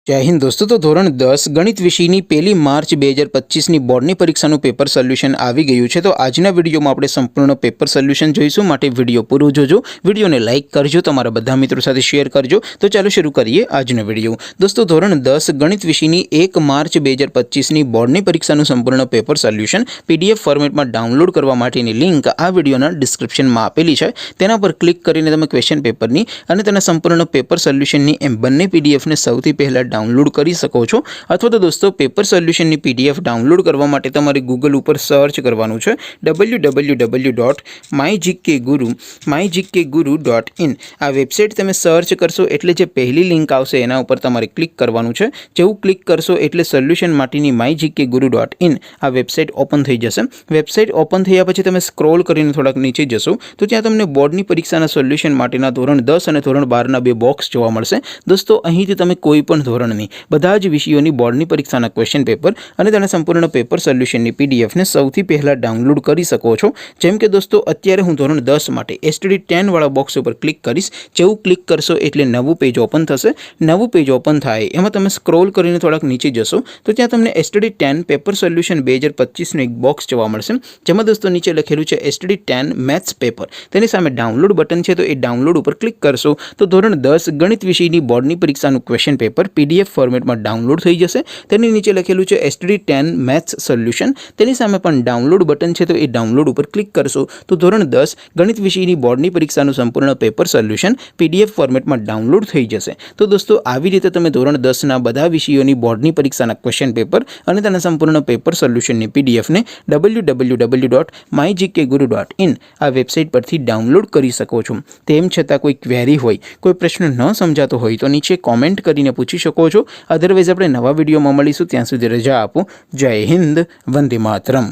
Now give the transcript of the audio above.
जय हिंद दोस्तों। तो धोरण 10 गणित विषयની 1 માર્ચ 2025ની બોર્ડની પરીક્ષાનું પેપર સોલ્યુશન આવી ગયું છે। તો આજના વિડીયોમાં આપણે સંપૂર્ણ પેપર સોલ્યુશન જોઈશું, માટે વિડીયો પૂરો જોજો, વિડીયોને લાઇક કરજો, તમારા બધા મિત્રો સાથે શેર કરજો। તો ચાલો શરૂ કરીએ આજનો વિડીયો। દોસ્તો ધોરણ 10 ગણિત વિષયની 1 માર્ચ 2025ની બોર્ડની પરીક્ષાનું સંપૂર્ણ પેપર સોલ્યુશન પીડીએફ ફોર્મેટમાં ડાઉનલોડ કરવા માટેની લિંક આ વિડીયોના ડિસ્ક્રિપ્શનમાં આપેલી છે। તેના પર ક્લિક કરીને તમે ક્વેશ્ચન પેપરની અને તેના સંપૂર્ણ પેપર સોલ્યુશનની એમ બંને પીડીએફને સૌથી પહેલા डाउनलॉड કરી શકો છો। અથવા તો દોસ્તો પેપર સોલ્યુશનની પીડીએફ ડાઉનલોડ કરવા માટે તમારે ગૂગલ ઉપર સર્ચ કરવાનું છે www.mygkguru.in। આ વેબસાઇટ તમે સર્ચ કરશો એટલે જે પહેલી લિંક આવશે એના ઉપર તમારે ક્લિક કરવાનું છે। જેવું ક્લિક કરશો એટલે સોલ્યુશન માટેની mygkguru.in આ વેબસાઇટ ઓપન થઈ જશે। વેબસાઇટ ઓપન થયા પછી તમે સ્ક્રોલ કરીને થોડાક નીચે જશો તો ત્યાં તમને બોર્ડની પરીક્ષાના સોલ્યુશન માટેના ધોરણ 10 અને ધોરણ 12ના બે બોક્સ જોવા મળશે। દોસ્તો અહીંથી તમે કોઈ પણ ધોરણ બધા જ વિષયોની બોર્ડની પરીક્ષાના ક્વેશ્ચન પેપર અને તેના સંપૂર્ણ પેપર સોલ્યુશનની પીડીએફને સૌથી પહેલા ડાઉનલોડ કરી શકો છો। જેમ કે દોસ્તો અત્યારે હું ધોરણ 10 માટે STD 10 વાળા બોક્સ ઉપર ક્લિક કરીશ। જેવું ક્લિક કરશો એટલે નવું પેજ ઓપન થશે। નવું પેજ ઓપન થાય એમાં તમે સ્ક્રોલ કરીને થોડાક નીચે જશો તો ત્યાં તમને STD 10 પેપર સોલ્યુશન 2025નું એક બોક્સ જોવા મળશે, જેમાં દોસ્તો નીચે લખેલું છે STD 10 મેથ્સ પેપર। તેની સામે ડાઉનલોડ બટન છે, તો એ ડાઉનલોડ ઉપર ક્લિક કરશો તો ધોરણ 10 ગણિત વિષયની બોર્ડની પરીક્ષાનું ક્વેશ્ચન પેપર PDF ફોર્મેટમાં ડાઉનલોડ થઈ જશે। તેની નીચે લખેલું છે STD 10 મેથ્સ સોલ્યુશન। તેની સામે પણ ડાઉનલોડ બટન છે, તો એ ડાઉનલોડ ઉપર ક્લિક કરશો તો ધોરણ 10 ગણિત વિષયની બોર્ડની પરીક્ષાનું સંપૂર્ણ પેપર સોલ્યુશન PDF ફોર્મેટમાં ડાઉનલોડ થઈ જશે। તો દોસ્તો આવી રીતે તમે ધોરણ 10ના બધા વિષયોની બોર્ડની પરીક્ષાના ક્વેશ્ચન પેપર અને તેના સંપૂર્ણ પેપર સોલ્યુશનની પીડીએફને www.mygkguru.in આ વેબસાઇટ પરથી ડાઉનલોડ કરી શકો છો। તેમ છતાં કોઈ ક્વેરી હોય, કોઈ પ્રશ્ન ન સમજાતો હોય તો નીચે કોમેન્ટ કરીને પૂછી શકો છો। અધરવાઇઝ આપણે નવા વિડીયોમાં મળીશું, ત્યાં સુધી રજા આપો। જય હિન્દ, વંદે માતરમ।